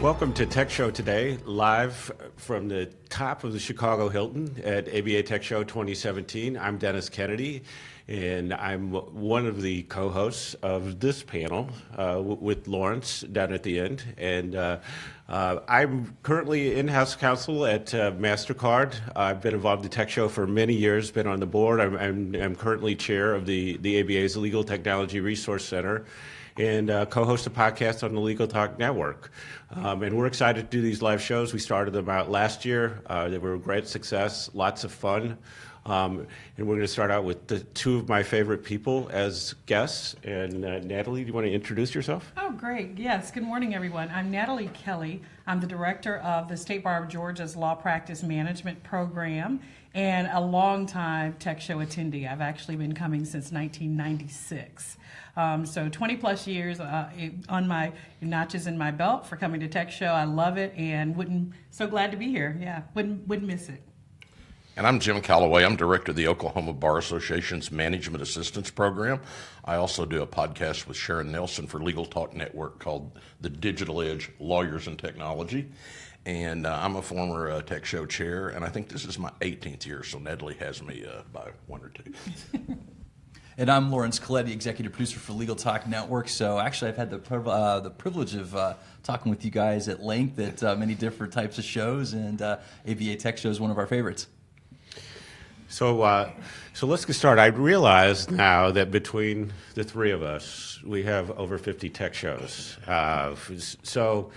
Welcome to Tech Show today, live from the top of the Chicago Hilton at ABA Tech Show 2017. I'm Dennis Kennedy, and I'm one of the co-hosts of this panel with Laurence down at the end. And I'm currently in-house counsel at MasterCard. I've been involved in Tech Show for many years, been on the board. I'm currently chair of the ABA's Legal Technology Resource Center, and co-host a podcast on the Legal Talk Network. And we're excited to do these live shows. We started them out last year. They were a great success, lots of fun. And we're going to start out with the two of my favorite people as guests. And Natalie, do you want to introduce yourself? Oh, great. Yes. Good morning, everyone. I'm Natalie Kelly. I'm the director of the State Bar of Georgia's Law Practice Management Program and a longtime Tech Show attendee. I've actually been coming since 1996. So 20 plus years on my notches in my belt for coming to Tech Show. I love it and so glad to be here. Yeah, wouldn't miss it. And I'm Jim Calloway. I'm director of the Oklahoma Bar Association's Management Assistance Program. I also do a podcast with Sharon Nelson for Legal Talk Network called The Digital Edge, Lawyers and Technology. And I'm a former Tech Show chair, and I think this is my 18th year, so Natalie has me by one or two. And I'm Laurence, Colletti, executive producer for Legal Talk Network. So actually, I've had the privilege of talking with you guys at length at many different types of shows, and ABA Tech Show is one of our favorites. So let's get started. I realize now that between the three of us, we have over 50 tech shows. So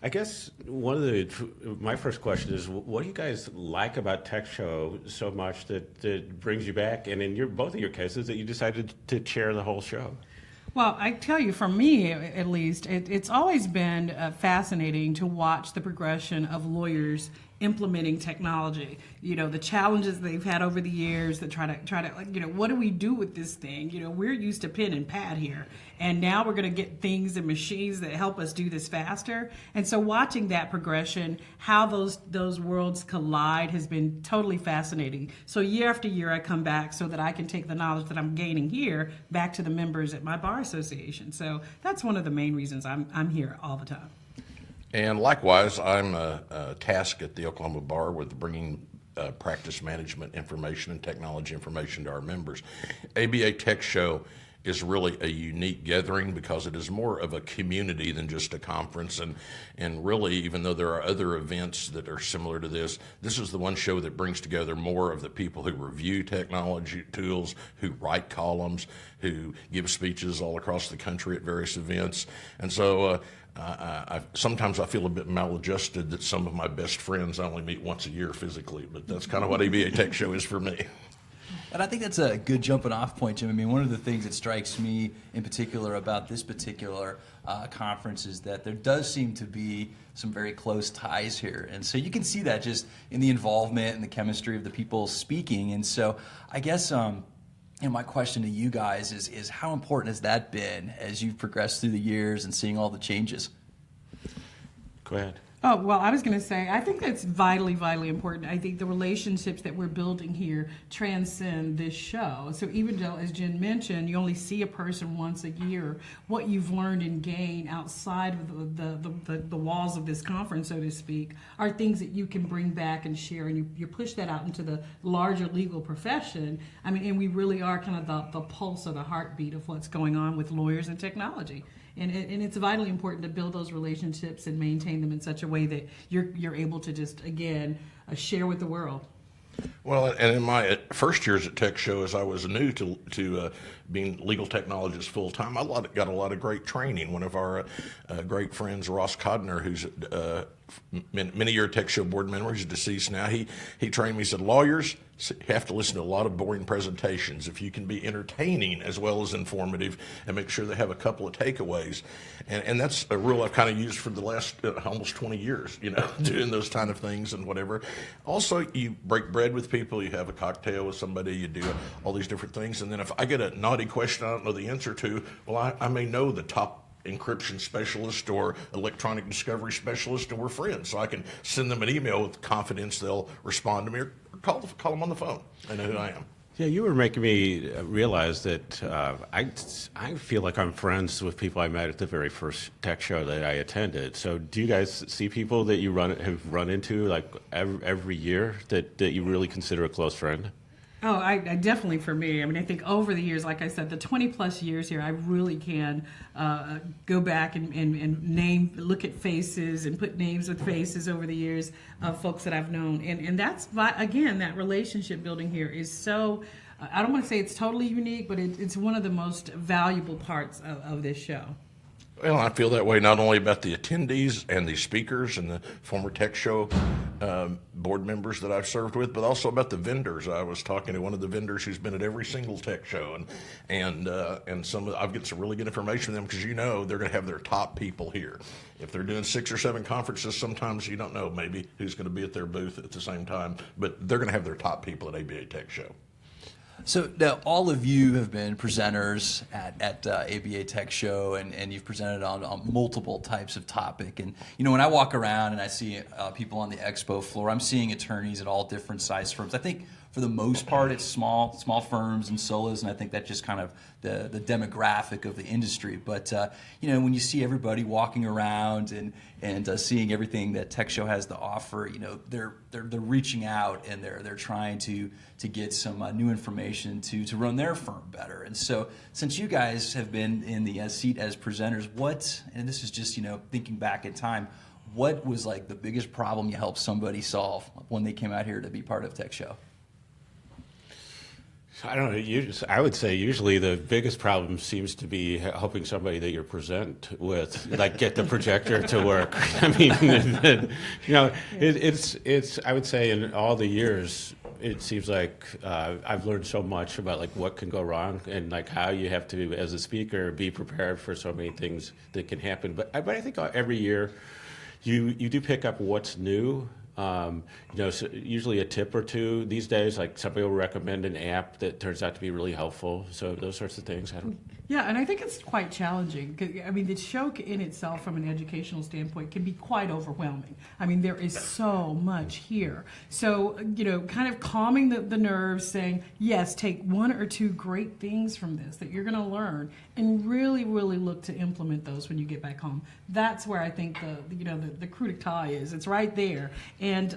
I guess my first question is, what do you guys like about Tech Show so much that brings you back, and in both of your cases, that you decided to chair the whole show? Well, I tell you, for me at least, it's always been fascinating to watch the progression of lawyers implementing technology. You know, the challenges they've had over the years that try to what do we do with this thing? You know, we're used to pen and pad here, and now we're going to get things and machines that help us do this faster. And so watching that progression, how those worlds collide, has been totally fascinating. So year after year, I come back so that I can take the knowledge that I'm gaining here back to the members at my bar association. So that's one of the main reasons I'm here all the time. And likewise, I'm tasked at the Oklahoma Bar with bringing practice management information and technology information to our members. ABA Tech Show is really a unique gathering because it is more of a community than just a conference. And really, even though there are other events that are similar to this is the one show that brings together more of the people who review technology tools, who write columns, who give speeches all across the country at various events. And so sometimes I feel a bit maladjusted that some of my best friends I only meet once a year physically, but that's kind of what ABA Tech Show is for me. And I think that's a good jumping off point, Jim. I mean, one of the things that strikes me in particular about this particular conference is that there does seem to be some very close ties here. And so you can see that just in the involvement and the chemistry of the people speaking. And so I guess my question to you guys is how important has that been as you've progressed through the years and seeing all the changes? Go ahead. Oh, well, I was going to say, I think that's vitally, vitally important. I think the relationships that we're building here transcend this show. So even though, as Jen mentioned, you only see a person once a year, what you've learned and gained outside of the walls of this conference, so to speak, are things that you can bring back and share, and you push that out into the larger legal profession. I mean, and we really are kind of the pulse or the heartbeat of what's going on with lawyers and technology. And it's vitally important to build those relationships and maintain them in such a way that you're able to just, again, share with the world. Well, and in my first years at Tech Show, as I was new to being legal technologist full time, I got a lot of great training. One of our great friends, Ross Codner, who's many year Tech Show board member, he's deceased now. He trained me. He said, lawyers have to listen to a lot of boring presentations. If you can be entertaining as well as informative, and make sure they have a couple of takeaways, and that's a rule I've kind of used for the last almost 20 years. Doing those kind of things and whatever. Also, you break bread with people. You have a cocktail with somebody. You do all these different things, and then if I get a naughty question I don't know the answer to, well, I may know the top encryption specialist or electronic discovery specialist, and we're friends, so I can send them an email with confidence they'll respond to me, or call them on the phone. They know who I am. Yeah, you were making me realize that I feel like I'm friends with people I met at the very first tech show that I attended. So do you guys see people that you have run into like every year that you really consider a close friend? Oh, I definitely, for me, I mean, I think over the years, like I said, the 20 plus years here, I really can go back and look at faces and put names with faces over the years of folks that I've known. And that's, again, that relationship building here is so, I don't want to say it's totally unique, but it's one of the most valuable parts of this show. Well, I feel that way not only about the attendees and the speakers and the former Tech Show board members that I've served with, but also about the vendors. I was talking to one of the vendors who's been at every single Tech Show, and I've get some really good information from them because they're going to have their top people here. If they're doing 6 or 7 conferences, sometimes you don't know maybe who's going to be at their booth at the same time, but they're going to have their top people at ABA Tech Show. So now all of you have been presenters at ABA Tech Show, and you've presented on multiple types of topic. And when I walk around and I see people on the expo floor, I'm seeing attorneys at all different size firms. I think for the most part it's small firms and solos, and I think that's just kind of the demographic of the industry. But when you see everybody walking around and seeing everything that Tech Show has to offer, they're reaching out and they're trying to get some new information to run their firm better. And so since you guys have been in the seat as presenters, and this is just thinking back in time, what was like the biggest problem you helped somebody solve when they came out here to be part of Tech Show? I don't know. I would say usually the biggest problem seems to be helping somebody that you present with, like get the projector to work. I mean, it's. I would say in all the years, it seems like I've learned so much about like what can go wrong and like how you have to, as a speaker, be prepared for so many things that can happen. But I think every year, you do pick up what's new. So usually a tip or two these days, like somebody will recommend an app that turns out to be really helpful. So those sorts of things. Yeah, and I think it's quite challenging. I mean, the show in itself, from an educational standpoint, can be quite overwhelming. I mean, there is so much here. So, kind of calming the nerves, saying, yes, take 1 or 2 great things from this that you're going to learn, and really, really look to implement those when you get back home. That's where I think the coup d'etat is. It's right there, and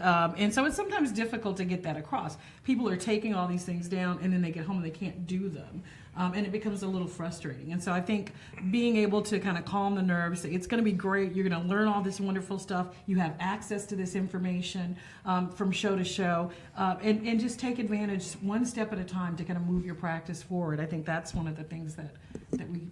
so it's sometimes difficult to get that across. People are taking all these things down, and then they get home and they can't do them. And it becomes a little frustrating. And so I think being able to kind of calm the nerves, it's going to be great. You're going to learn all this wonderful stuff. You have access to this information from show to show, and just take advantage one step at a time to kind of move your practice forward. I think that's one of the things that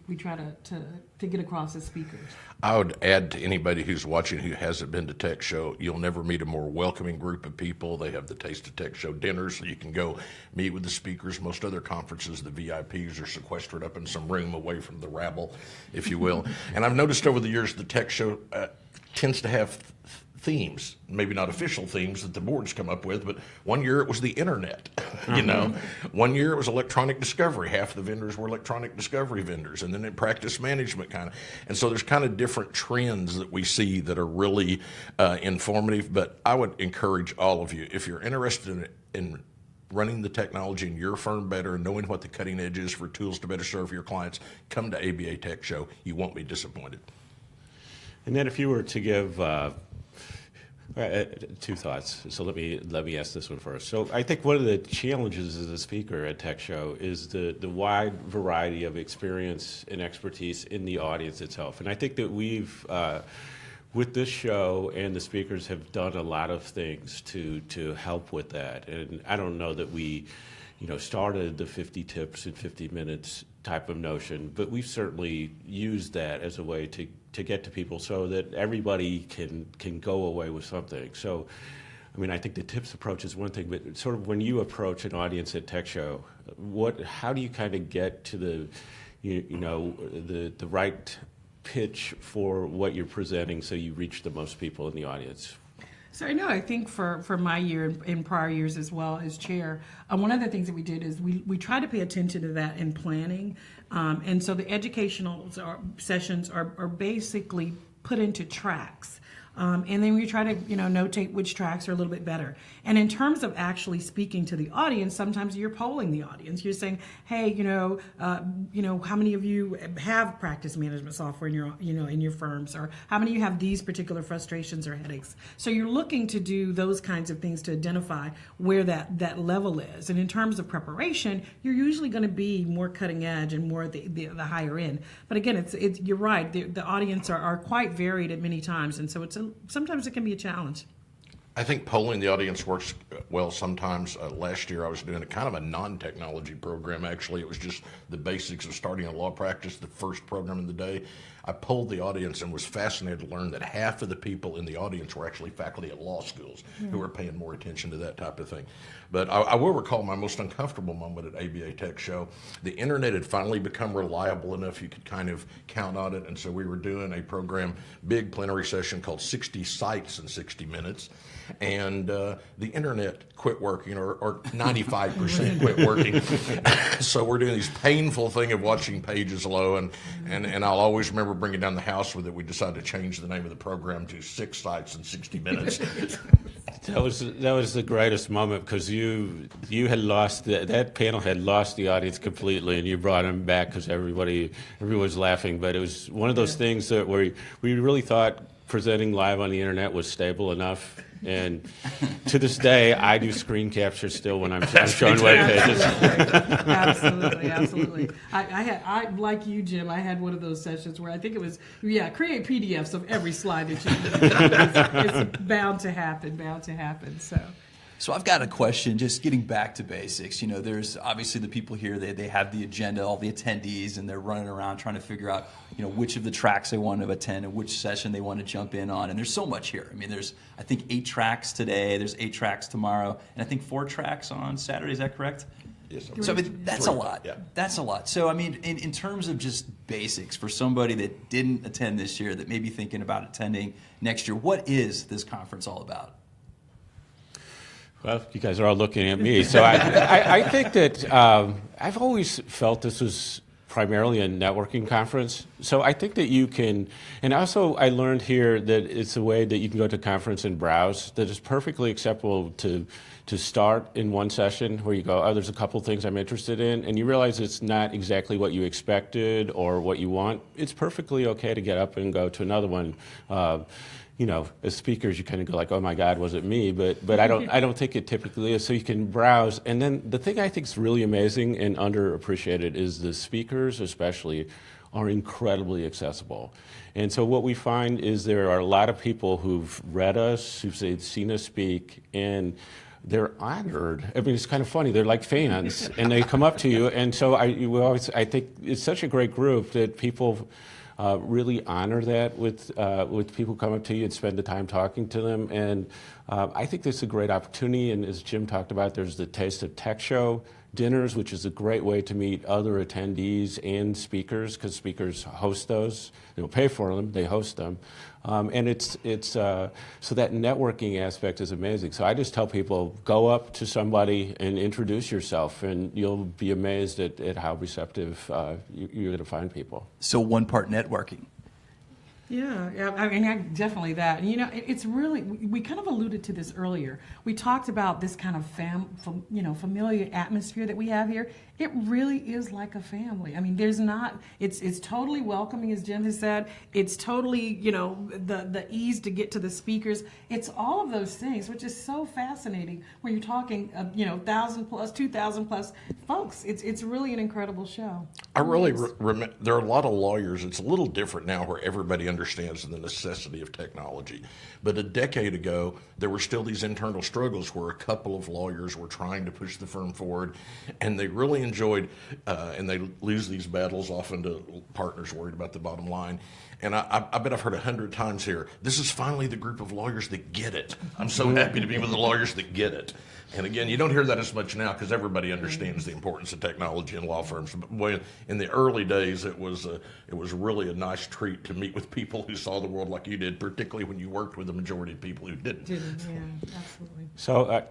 we try to get across as speakers. I would add to anybody who's watching who hasn't been to Tech Show, you'll never meet a more welcoming group of people. They have the Taste of Tech Show dinners, so you can go meet with the speakers. Most other conferences, the VIPs are sequestered up in some room away from the rabble, if you will. And I've noticed over the years the Tech Show tends to have themes, maybe not official themes that the boards come up with, but one year it was the internet, One year it was electronic discovery. Half the vendors were electronic discovery vendors, and then in practice management kind of. And so there's kind of different trends that we see that are really informative, but I would encourage all of you, if you're interested in running the technology in your firm better and knowing what the cutting edge is for tools to better serve your clients, come to ABA Tech Show. You won't be disappointed. And then if you were to give 2 thoughts. So let me ask this one first. So I think one of the challenges as a speaker at Tech Show is the wide variety of experience and expertise in the audience itself. And I think that we've with this show and the speakers have done a lot of things to help with that. And I don't know that we started the 50 tips in 50 minutes type of notion, but we've certainly used that as a way to get to people so that everybody can go away with something. So, I mean, I think the tips approach is one thing, but sort of when you approach an audience at Tech Show, how do you kind of get to the right pitch for what you're presenting so you reach the most people in the audience? So I think for my year and prior years as well as chair, one of the things that we did is we try to pay attention to that in planning. And so the educational sessions are basically put into tracks. And then we try to, notate which tracks are a little bit better. And in terms of actually speaking to the audience, sometimes you're polling the audience. You're saying, hey, how many of you have practice management software in your, in your firms, or how many of you have these particular frustrations or headaches? So you're looking to do those kinds of things to identify where that level is. And in terms of preparation, you're usually going to be more cutting edge and more at the higher end. But again, it's you're right. The audience are quite varied at many times, and so sometimes it can be a challenge. I think polling the audience works well sometimes. Last year I was doing a kind of a non-technology program. Actually, it was just the basics of starting a law practice, the first program of the day. I polled the audience and was fascinated to learn that half of the people in the audience were actually faculty at law schools who were paying more attention to that type of thing. But I will recall my most uncomfortable moment at ABA Tech Show. The internet had finally become reliable enough you could kind of count on it, and so we were doing a program, big plenary session called 60 Sites in 60 Minutes, and the internet quit working, or 95% quit working. So we're doing this painful thing of watching pages low, and I'll always remember bringing down the house with it. We decided to change the name of the program to 6 Sites in 60 Minutes. That was the greatest moment, because you had lost that panel had lost the audience completely, and you brought them back because everybody was laughing. But it was one of those things that where we really thought presenting live on the internet was stable enough. And to this day, I do screen capture still when I'm showing web pages. Absolutely. I like you, Jim. I had one of those sessions where I think it was create PDFs of every slide that you do. It's bound to happen. So I've got a question, just getting back to basics. There's obviously the people here, they have the agenda, all the attendees, and they're running around trying to figure out, which of the tracks they want to attend and which session they want to jump in on. And there's so much here. I mean, there's, I think, 8 tracks today, there's 8 tracks tomorrow, and I think 4 tracks on Saturday. Is that correct? Yes. So, that's 3. a lot. Yeah. That's a lot. So, in terms of just basics, for somebody that didn't attend this year, that may be thinking about attending next year, what is this conference all about? Well, you guys are all looking at me. So I think that I've always felt this was primarily a networking conference. So I think that you can, and also I learned here that it's a way that you can go to a conference and browse, that is perfectly acceptable to start in one session where you go, oh, there's a couple things I'm interested in, and you realize it's not exactly what you expected or what you want. It's perfectly okay to get up and go to another one. As speakers, you kind of go like, "Oh my God, was it me?" But I don't think it typically is. So you can browse, and then the thing I think is really amazing and underappreciated is the speakers, especially, are incredibly accessible. And so what we find is there are a lot of people who've read us, who've seen us speak, and they're honored. I mean, it's kind of funny. They're like fans, and they come up to you. And so I think it's such a great group that people really honor that with people come up to you and spend the time talking to them. And I think this is a great opportunity. And as Jim talked about, there's the Taste of TECHSHOW dinners, which is a great way to meet other attendees and speakers, because speakers host those. They don't pay for them; they host them. And it's so that networking aspect is amazing. So I just tell people, go up to somebody and introduce yourself, and you'll be amazed at how receptive you're going to find people. So one part networking. Yeah, I mean, definitely that. And, it's really, we kind of alluded to this earlier. We talked about this kind of familiar atmosphere that we have here. It really is like a family. I mean, it's totally welcoming, as Jim has said. It's totally, the ease to get to the speakers. It's all of those things, which is so fascinating when you're talking, 1,000 plus, 2,000 plus folks. It's really an incredible show. I really there are a lot of lawyers. It's a little different now where everybody understands the necessity of technology. But a decade ago, there were still these internal struggles where a couple of lawyers were trying to push the firm forward, and they really enjoyed, and they lose these battles often to partners worried about the bottom line. And I bet I've heard 100 times here, this is finally the group of lawyers that get it. I'm so happy to be with the lawyers that get it. And again, you don't hear that as much now because everybody understands the importance of technology in law firms. But boy, in the early days, it was really a nice treat to meet with people who saw the world like you did, particularly when you worked with the majority of people who didn't. Yeah, absolutely. So,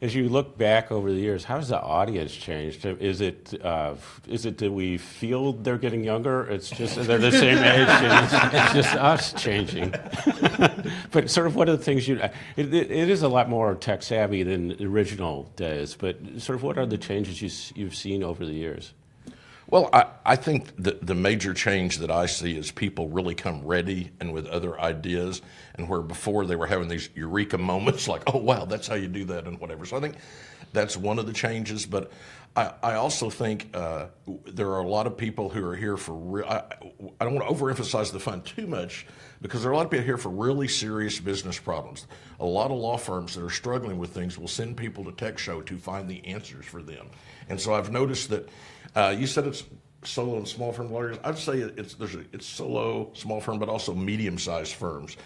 as you look back over the years, how has the audience changed? Is it that we feel they're getting younger? It's just they're the same age, and it's just us changing. But sort of what are the things it is a lot more tech savvy than the original days. But sort of what are the changes you've seen over the years? Well, I think the major change that I see is people really come ready and with other ideas, and where before they were having these eureka moments like, oh, wow, that's how you do that and whatever. So I think that's one of the changes. But I also think there are a lot of people who are here for real. I don't want to overemphasize the fun too much because there are a lot of people here for really serious business problems. A lot of law firms that are struggling with things will send people to TECHSHOW to find the answers for them. And so I've noticed that you said it's solo and small firm lawyers. I'd say it's solo, small firm, but also medium-sized firms.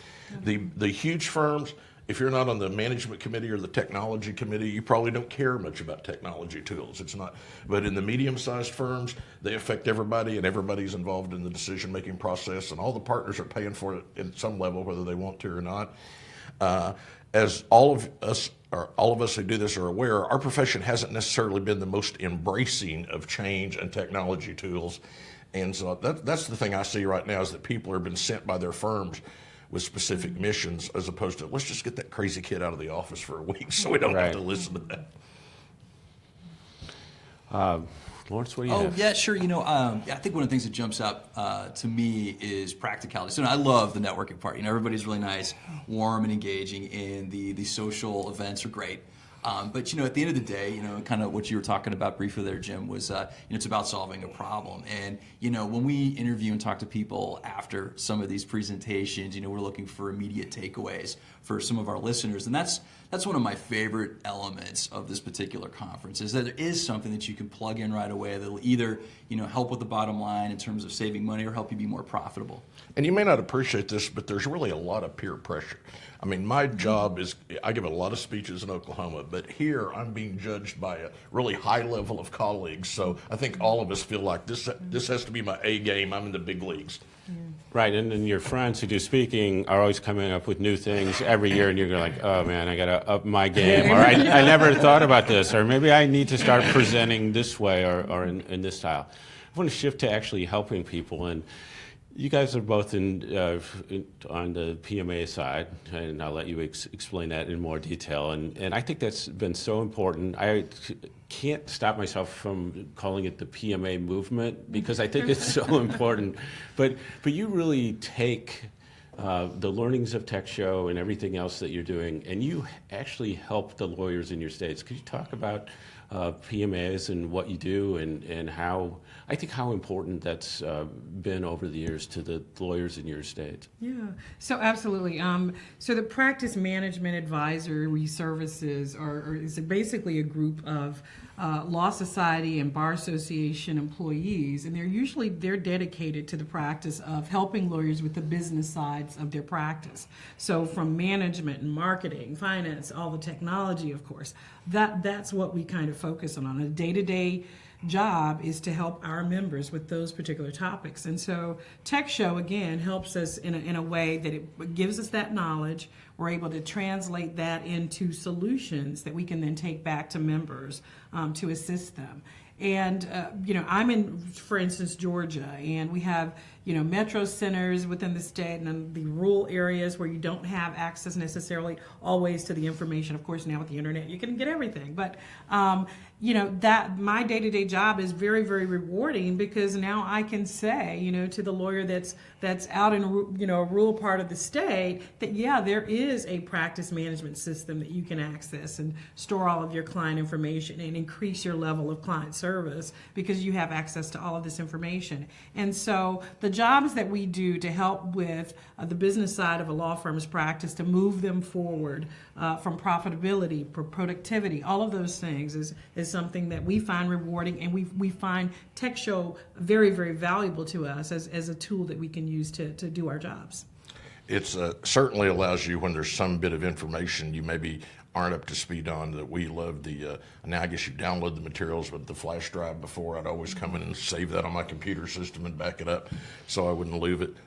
The huge firms, if you're not on the management committee or the technology committee, you probably don't care much about technology tools. It's not. But in the medium-sized firms, they affect everybody, and everybody's involved in the decision-making process, and all the partners are paying for it at some level, whether they want to or not. As all of us who do this are aware, our profession hasn't necessarily been the most embracing of change and technology tools. And so that's the thing I see right now is that people are being sent by their firms with specific missions as opposed to let's just get that crazy kid out of the office for a week so we don't have to listen to that. Laurence, what do you have? Oh, yeah, sure. I think one of the things that jumps up to me is practicality. So I love the networking part. Everybody's really nice, warm, and engaging, and the social events are great. But at the end of the day, kind of what you were talking about briefly there, Jim, was it's about solving a problem. And when we interview and talk to people after some of these presentations, we're looking for immediate takeaways for some of our listeners, and that's one of my favorite elements of this particular conference is that there is something that you can plug in right away that'll either help with the bottom line in terms of saving money or help you be more profitable. And you may not appreciate this, but there's really a lot of peer pressure. I mean, my job is, I give a lot of speeches in Oklahoma, but here I'm being judged by a really high level of colleagues. So I think all of us feel like this has to be my A game. I'm in the big leagues. Right, and then your friends who do speaking are always coming up with new things every year, and you're like, oh man, I got to up my game, or I never thought about this, or maybe I need to start presenting this way or in this style. I want to shift to actually helping people, and you guys are both on the PMA side, and I'll let you explain that in more detail. And I think that's been so important. I can't stop myself from calling it the PMA movement because I think it's so important. But you really take the learnings of TECHSHOW and everything else that you're doing, and you actually help the lawyers in your states. Could you talk about PMAs and what you do and how important that's been over the years to the lawyers in your state? Yeah, so absolutely. So the practice management advisory services is basically a group of law society and bar association employees, and they're dedicated to the practice of helping lawyers with the business sides of their practice. So from management and marketing, finance, all the technology, of course, that's what we kind of focus on a day-to-day job is to help our members with those particular topics. And so TECHSHOW, again, helps us in a way that it gives us that knowledge. We're able to translate that into solutions that we can then take back to members to assist them. And, I'm in, for instance, Georgia, and we have, metro centers within the state and then the rural areas where you don't have access necessarily always to the information. Of course, now with the internet, you can get everything. But, that my day-to-day job is very, very rewarding because now I can say, to the lawyer that's out in, a rural part of the state that, yeah, there is a practice management system that you can access and store all of your client information and increase your level of client service because you have access to all of this information. And so the jobs that we do to help with the business side of a law firm's practice to move them forward from profitability, productivity, all of those things is something that we find rewarding, and we find TECHSHOW very, very valuable to us as a tool that we can use to do our jobs. It certainly allows you when there's some bit of information you maybe aren't up to speed on, that we love the, now I guess you download the materials with the flash drive. Before, I'd always come in and save that on my computer system and back it up so I wouldn't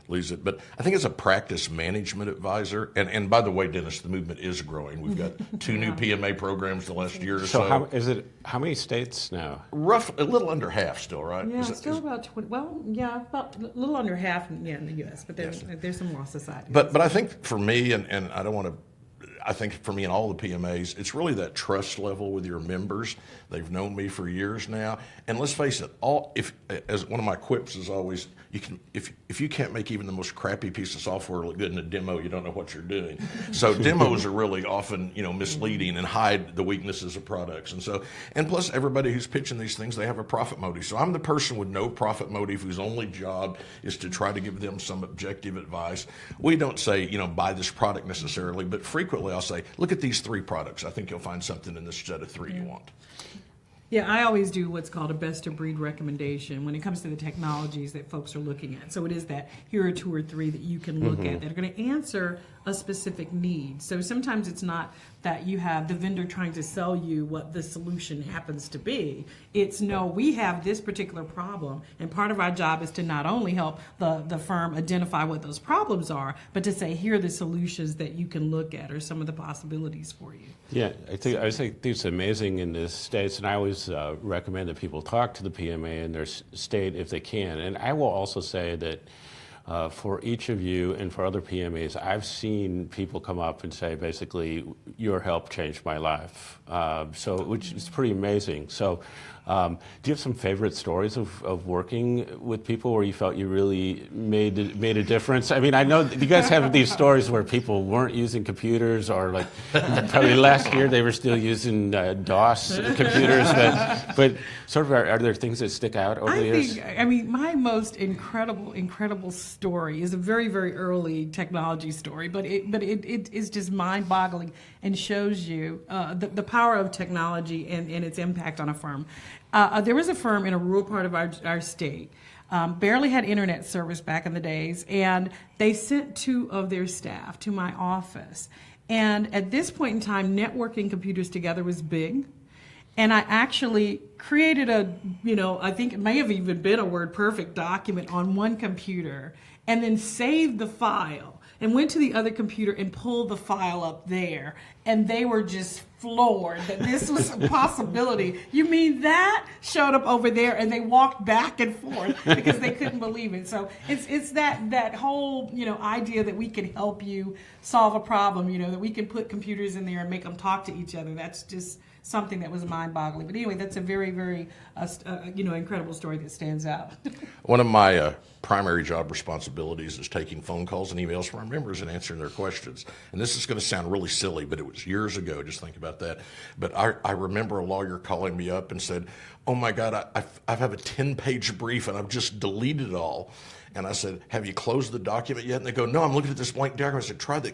lose it. But I think it's a practice management advisor. And by the way, Dennis, the movement is growing. We've got 2 new PMA programs the last year or so. So how many states now? A little under half still, right? Yeah, still about 20. Well, yeah, about a little under half in the U.S., but there's some law societies. But I think for me, and I don't want to, I think for me and all the PMAs, it's really that trust level with your members. They've known me for years now, and let's face it, as one of my quips is always, if you can't make even the most crappy piece of software look good in a demo, you don't know what you're doing. So demos are really often misleading and hide the weaknesses of products, and plus everybody who's pitching these things, they have a profit motive. So I'm the person with no profit motive whose only job is to try to give them some objective advice. We don't say buy this product necessarily, but frequently I'll say, look at these 3 products. I think you'll find something in this set of 3 you want. Yeah, I always do what's called a best-of-breed recommendation when it comes to the technologies that folks are looking at. So it is that here are 2 or 3 that you can look at that are going to answer a specific need. So sometimes it's not that you have the vendor trying to sell you what the solution happens to be. It's no, we have this particular problem, and part of our job is to not only help the firm identify what those problems are, but to say, here are the solutions that you can look at or some of the possibilities for you. Yeah, I think it's amazing in the States, and I always recommend that people talk to the PMA in their state if they can. And I will also say that for each of you and for other PMAs, I've seen people come up and say, basically, your help changed my life, which is pretty amazing. So do you have some favorite stories of working with people where you felt you really made a difference? I mean, I know you guys have these stories where people weren't using computers, or like probably last year they were still using DOS computers, but sort of are there things that stick out over the years? I mean, my most incredible story is a very, very early technology story, but it is just mind-boggling and shows you the power of technology and its impact on a firm. There was a firm in a rural part of our state, barely had internet service back in the days, and they sent 2 of their staff to my office. And at this point in time, networking computers together was big. And I actually created I think it may have even been a WordPerfect document on one computer, and then saved the file and went to the other computer and pulled the file up there. And they were just floored that this was a possibility. You mean that showed up over there? And they walked back and forth because they couldn't believe it. So it's that whole idea that we can help you solve a problem, that we can put computers in there and make them talk to each other. That's just something that was mind-boggling. But anyway, that's a very, very incredible story that stands out. One of my primary job responsibilities is taking phone calls and emails from our members and answering their questions. And this is going to sound really silly, but it was years ago. Just think about that. But I remember a lawyer calling me up and said, "Oh my God, I have a 10-page brief and I've just deleted it all." And I said, "Have you closed the document yet?" And they go, "No, I'm looking at this blank document." I said, "Try the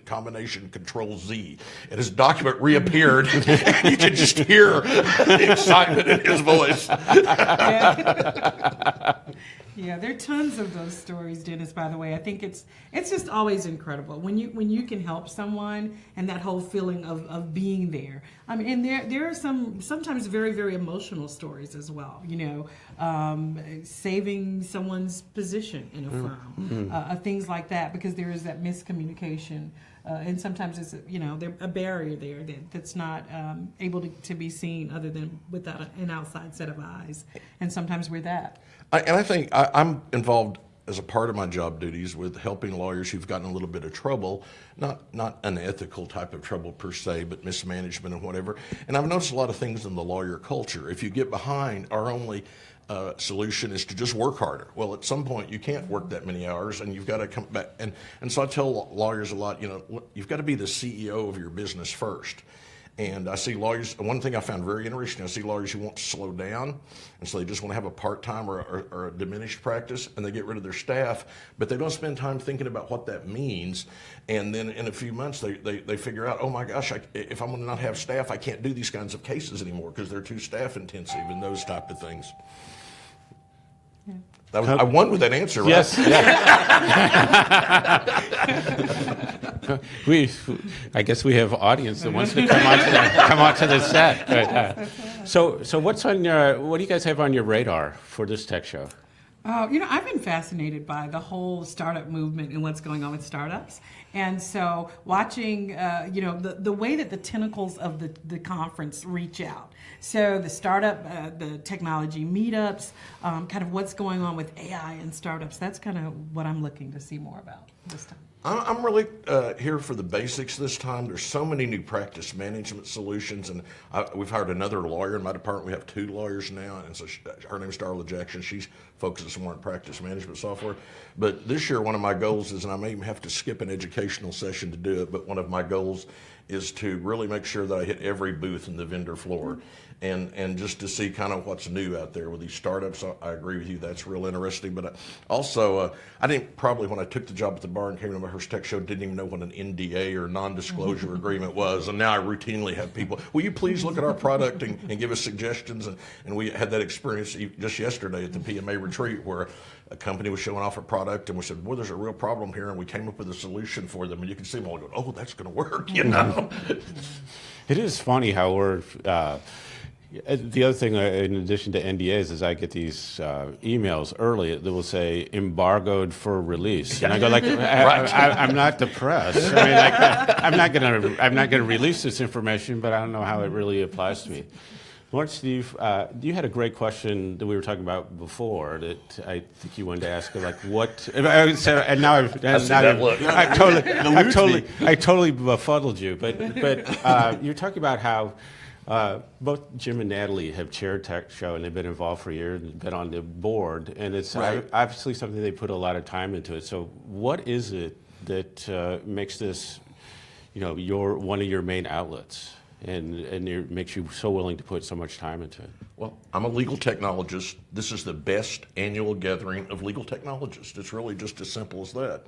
combination Control-Z," and his document reappeared, and you could just hear the excitement in his voice. Yeah, there are tons of those stories, Dennis, by the way. I think it's just always incredible when you can help someone, and that whole feeling of being there. I mean, and there are sometimes very, very emotional stories as well, saving someone's position in a firm, things like that, because there is that miscommunication. And sometimes it's there's a barrier there that's not able to be seen other than without an outside set of eyes, and sometimes we're that. And I think I'm involved as a part of my job duties with helping lawyers who've gotten a little bit of trouble, not unethical type of trouble per se, but mismanagement and whatever. And I've noticed a lot of things in the lawyer culture. If you get behind, our only solution is to just work harder. Well, at some point you can't work that many hours, and you've got to come back. And so I tell lawyers a lot, you've got to be the CEO of your business first. And I see lawyers, one thing I found very interesting, I see lawyers who want to slow down, and so they just want to have a part-time or a diminished practice, and they get rid of their staff, but they don't spend time thinking about what that means. And then in a few months, they figure out, oh my gosh, if I'm going to not have staff, I can't do these kinds of cases anymore because they're too staff intensive and those type of things. Yeah. I won with that answer, right? Yes. I guess we have audience that wants to come onto the set. But, so what's on what do you guys have on your radar for this tech show? I've been fascinated by the whole startup movement and what's going on with startups. And so watching, the way that the tentacles of the conference reach out. So the startup, the technology meetups, kind of what's going on with AI and startups. That's kind of what I'm looking to see more about this time. I'm really here for the basics this time. There's so many new practice management solutions, and we've hired another lawyer in my department. We have 2 lawyers now, and so her name's Darla Jackson. She focuses more on practice management software. But this year, one of my goals is, and I may even have to skip an educational session to do it, but one of my goals is to really make sure that I hit every booth in the vendor floor. And just to see kind of what's new out there with these startups. I agree with you, that's real interesting. But also, I didn't probably, when I took the job at the bar and came to my first tech show, didn't even know what an NDA or non-disclosure agreement was. And now I routinely have people, will you please look at our product and give us suggestions? And we had that experience just yesterday at the PMA retreat where a company was showing off a product and we said, boy, there's a real problem here. And we came up with a solution for them. And you can see them all going, oh, that's going to work, you know? It is funny how we're... the other thing, in addition to NDAs, is I get these emails early that will say embargoed for release, and I go like, I'm not the press. I mean, like, I'm not gonna release this information, but I don't know how it really applies to me. Laurence, Steve, you had a great question that we were talking about before that I think you wanted to ask, like what? And now I totally befuddled you. But you're talking about how. Both Jim and Natalie have chaired TECHSHOW, and they've been involved for years and been on the board, and it's obviously something they put a lot of time into it. So what is it that makes this, one of your main outlets, and makes you so willing to put so much time into it? Well, I'm a legal technologist. This is the best annual gathering of legal technologists. It's really just as simple as that.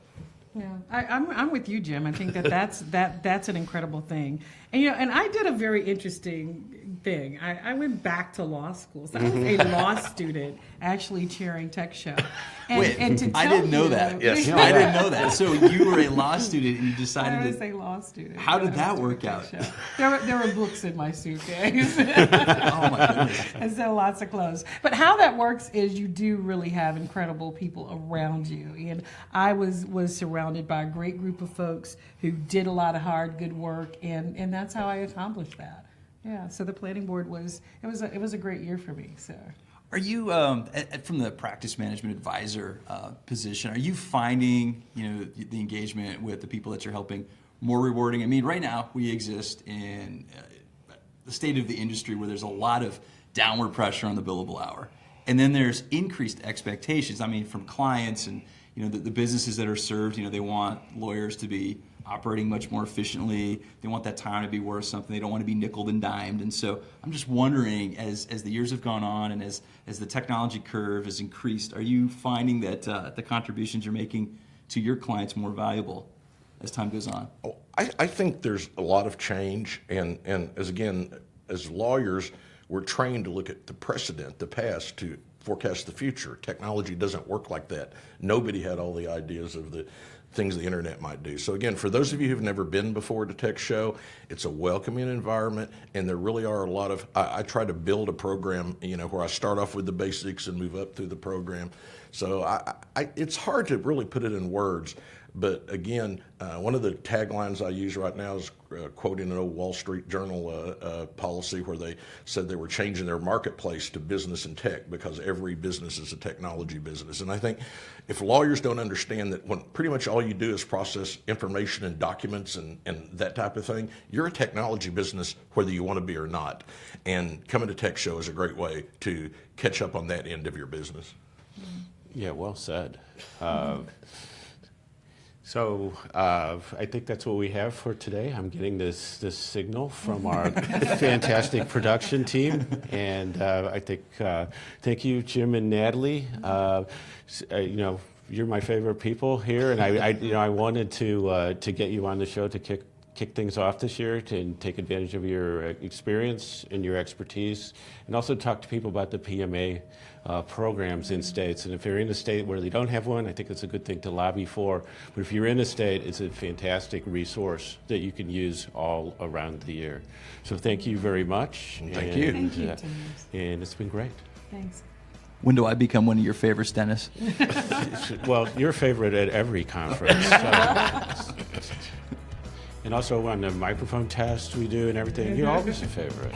Yeah, I'm with you, Jim. I think that's an incredible thing, and I did a very interesting thing. I went back to law school. So I was a law student actually chairing TECHSHOW. I didn't know that. Yes, I didn't know that. So you were a law student and you decided I was a law student. How did that work out? There were books in my suitcase. Oh my goodness. And so lots of clothes. But how that works is you do really have incredible people around you. And I was surrounded by a great group of folks who did a lot of hard, good work, and that's how I accomplished that. Yeah, so the planning board was a great year for me. So, are you from the practice management advisor position? Are you finding the engagement with the people that you're helping more rewarding? I mean, right now we exist in the state of the industry where there's a lot of downward pressure on the billable hour, and then there's increased expectations. I mean, from clients and the businesses that are served. They want lawyers to be operating much more efficiently. They want that time to be worth something. They don't want to be nickeled and dimed. And so I'm just wondering, as the years have gone on and as the technology curve has increased, are you finding that the contributions you're making to your clients more valuable as time goes on? Oh, I think there's a lot of change. And as lawyers, we're trained to look at the precedent, the past, to forecast the future. Technology doesn't work like that. Nobody had all the ideas of the things the internet might do. So again, for those of you who've never been before to TECHSHOW, it's a welcoming environment, and there really are a lot of, I try to build a program, where I start off with the basics and move up through the program. So it's hard to really put it in words. But again, one of the taglines I use right now is quoting an old Wall Street Journal policy where they said they were changing their marketplace to business and tech because every business is a technology business. And I think if lawyers don't understand that when pretty much all you do is process information and documents and that type of thing, you're a technology business whether you want to be or not. And coming to TECHSHOW is a great way to catch up on that end of your business. Yeah, well said. So I think that's what we have for today. I'm getting this signal from our fantastic production team, and I think thank you, Jim and Natalie. You're my favorite people here, and I wanted to get you on the show to kick things off this year and take advantage of your experience and your expertise, and also talk to people about the PMA programs in states. And if you're in a state where they don't have one, I think it's a good thing to lobby for. But if you're in a state, it's a fantastic resource that you can use all around the year. So thank you very much. Thank you. Thank you, Dennis. And it's been great. Thanks. When do I become one of your favorites, Dennis? Well, your favorite at every conference. And also on the microphone tests we do and everything, you're always a favorite.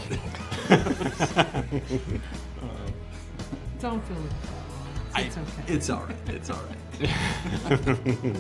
Don't feel it. It's okay. It's all right. It's all right.